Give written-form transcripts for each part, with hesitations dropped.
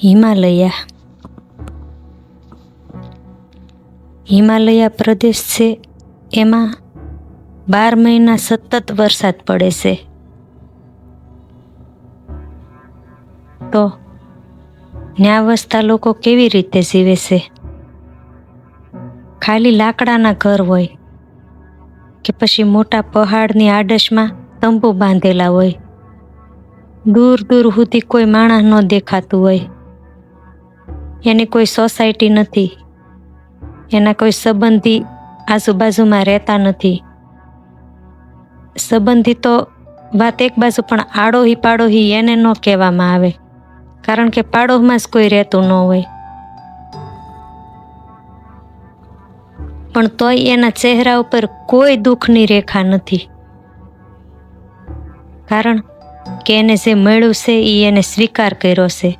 હિમાલયા પ્રદેશ છે, એમાં 12 મહિના સતત વરસાદ પડે છે. તો ત્યાં વસતા લોકો કેવી રીતે જીવે છે? ખાલી લાકડાના ઘર હોય કે પછી મોટા પહાડની આડશમાં તંબુ બાંધેલા હોય. દૂર દૂર સુધી કોઈ માણસ ન દેખાતું હોય. એની કોઈ સોસાયટી નથી, એના કોઈ સંબંધી આજુબાજુમાં રહેતા નથી. સંબંધી તો વાત એક બાજુ, પણ આડોહી પાડોહી એને ન કહેવામાં આવે, કારણ કે પાડોશમાં જ કોઈ રહેતું ન હોય. પણ તોય એના ચહેરા ઉપર કોઈ દુઃખની રેખા નથી, કારણ કે એને જે મળ્યું છે એ એને સ્વીકાર કર્યો છે.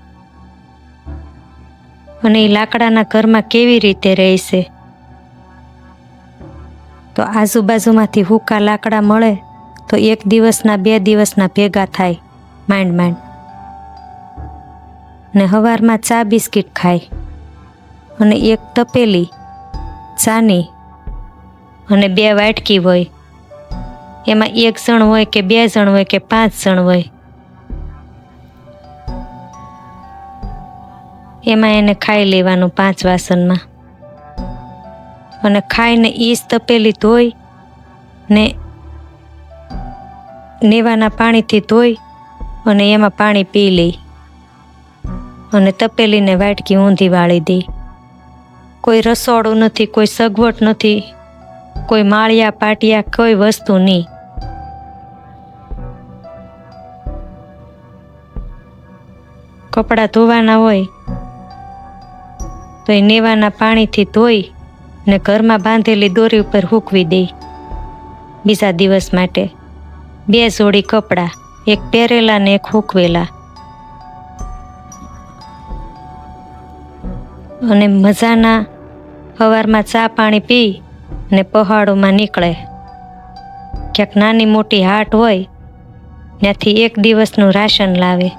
અને એ લાકડાના ઘરમાં કેવી રીતે રહે છે? તો આજુબાજુમાંથી હૂકા લાકડા મળે તો 1 દિવસના 2 દિવસના ભેગા થાય માંડ. ને સવારમાં ચા બિસ્કિટ ખાય, અને 1 તપેલી ચાની અને 2 વાટકી હોય. એમાં 1 જણ હોય કે 2 જણ હોય કે 5 જણ હોય, એમાં એને ખાઈ લેવાનું 5 વાસણમાં. અને ખાઈને ઈ જ તપેલી ધોઈ ને નેવાના પાણીથી ધોઈ અને એમાં પાણી પી લે, અને તપેલીને વાટકી ઊંધી વાળી દે. કોઈ રસોડું નથી, કોઈ સગવડ નથી, કોઈ માળિયા પાટિયા, કોઈ વસ્તુ નહીં. કપડાં ધોવાના હોય તો એ નેવાના પાણીથી ધોઈ ને ઘરમાં બાંધેલી દોરી ઉપર સૂકવી દે બીજા દિવસ માટે. 2 જોડી કપડાં, 1 પહેરેલા ને 1 સૂકવેલા. અને મજાના સવારમાં ચા પાણી પી ને પહાડોમાં નીકળે. ક્યાંક નાની મોટી હાટ હોય ત્યાંથી 1 દિવસનું રાશન લાવે.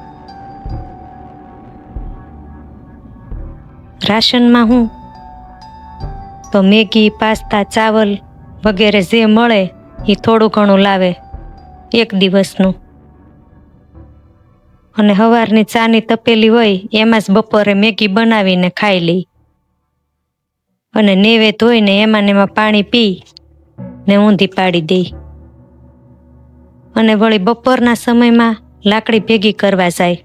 રાશનમાં હું તો મેગી, પાસ્તા, ચાવલ વગેરે જે મળે એ થોડું ઘણું લાવે 1 દિવસનું. અને સવારની ચાની તપેલી હોય એમાં જ બપોરે મેગી બનાવીને ખાઈ લે. અને નેવે ધોઈને એમાં પાણી પી ને ઊંધી પાડી દે. અને વળી બપોરના સમયમાં લાકડી ભેગી કરવા જાય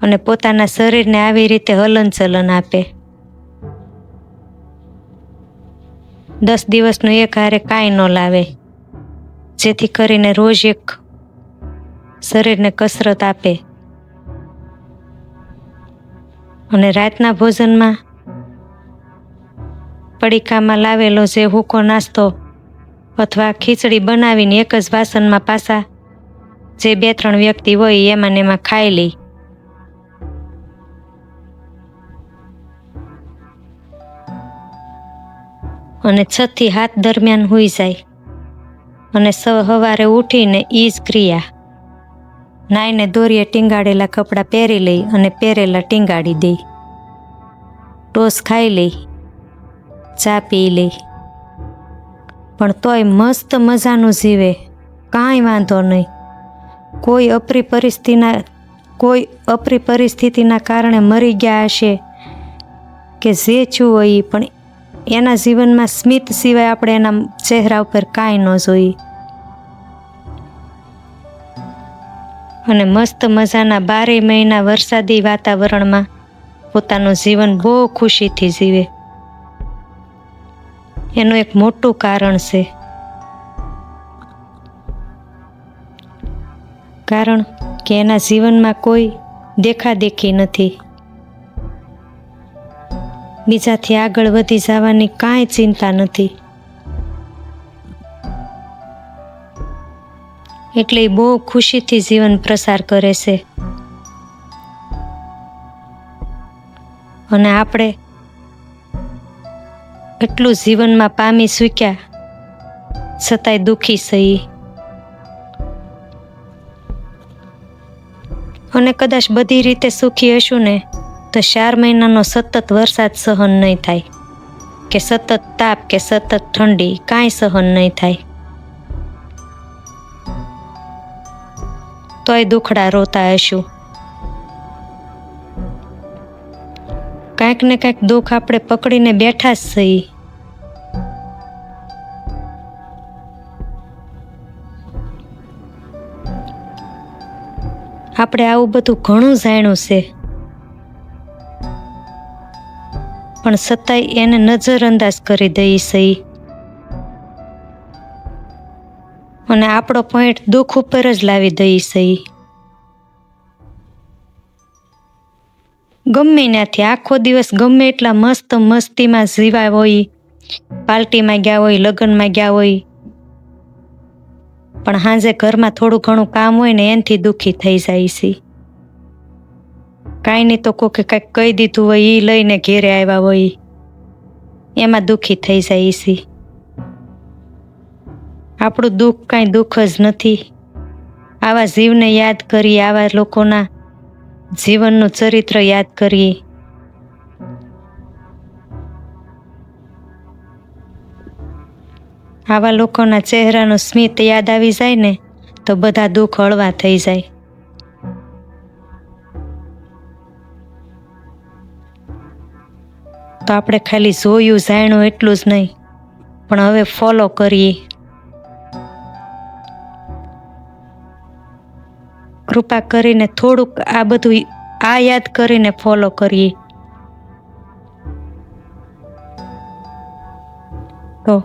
અને પોતાના શરીરને આવી રીતે હલનચલન આપે. 10 દિવસનું એક હારે કાંઈ ન લાવે, જેથી કરીને રોજ એક શરીરને કસરત આપે. અને રાતના ભોજનમાં પડીકામાં લાવેલો જે હૂકો નાસ્તો અથવા ખીચડી બનાવીને એક જ વાસણમાં પાછા જે 2-3 વ્યક્તિ હોય એમાં ને એમાં ખાઈ લે. અને 6 થી 7 દરમિયાન સૂઈ જાય. અને સવારે ઉઠીને ઈ જ ક્રિયા. નાઈને દોરીએ ટીંગાડેલા કપડાં પહેરી લઈ અને પહેરેલા ટીંગાડી દે. ટોસ ખાઈ લે, ચા પી લે. પણ તોય મસ્ત મજાનું જીવે, કાંઈ વાંધો નહીં. કોઈ અપ્રી પરિસ્થિતિના કારણે મરી ગયા હશે કે જે છું હોય, પણ એના જીવનમાં સ્મિત સિવાય આપણે એના ચહેરા ઉપર કાંઈ ન જોઈએ. અને મસ્ત મજાના 12 મહિના વરસાદી વાતાવરણમાં પોતાનું જીવન બહુ ખુશીથી જીવે. એનું એક મોટું કારણ છે, કારણ કે એના જીવનમાં કોઈ દેખાદેખી નથી. બીજાથી આગળ વધી જવાની કાંઈ ચિંતા નથી. એટલે એ બહુ ખુશીથી જીવન પ્રસાર કરે છે. અને આપણે એટલું જીવનમાં પામી ચૂક્યા છતાંય દુઃખી છીએ. અને કદાચ બધી રીતે સુખી હશું ને તો 4 મહિનાનો સતત વરસાદ સહન નહીં થાય, કે સતત તાપ કે સતત ઠંડી કાંઈ સહન નહીં થાય. તોય દુખડા રોતા હશું. કાંઈક ને કાંઈક દુઃખ આપણે પકડીને બેઠા જ છીએ. આપણે આવું બધું ઘણું જાણ્યું છે, પણ છતાંય એને નજરઅંદાજ કરી દઈએ છીએ અને આપણો પોઈન્ટ દુઃખ ઉપર જ લાવી દઈએ છીએ. ગમે ત્યાંથી આખો દિવસ ગમે એટલા મસ્ત મસ્તીમાં જીવા હોય, પાર્ટીમાં ગયા હોય, લગ્નમાં ગયા હોય, પણ સાંજે ઘરમાં થોડું ઘણું કામ હોય ને એનાથી દુઃખી થઈ જાય છે. કાંઈ નહીં તો કોકે કાંઈક કહી દીધું હોય એ લઈને ઘેરે આવ્યા હોય, એમાં દુઃખી થઈ જાય છે. આપણું દુઃખ કાંઈ દુઃખ જ નથી. આવા જીવને યાદ કરીએ, આવા લોકોના જીવનનું ચરિત્ર યાદ કરીએ. આવા લોકોના ચહેરાનું સ્મિત યાદ આવી જાય ને તો બધા દુઃખ હળવા થઈ જાય. તો આપણે ખાલી જોયું જાણ્યું એટલું જ નહીં, પણ હવે ફોલો કરીએ. કૃપા કરીને થોડુંક આ બધું યાદ કરીને ફોલો કરીએ તો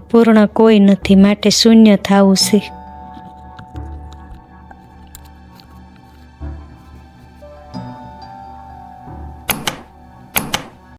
પૂર્ણ કોઈ નથી, માટે શૂન્ય થવું છે.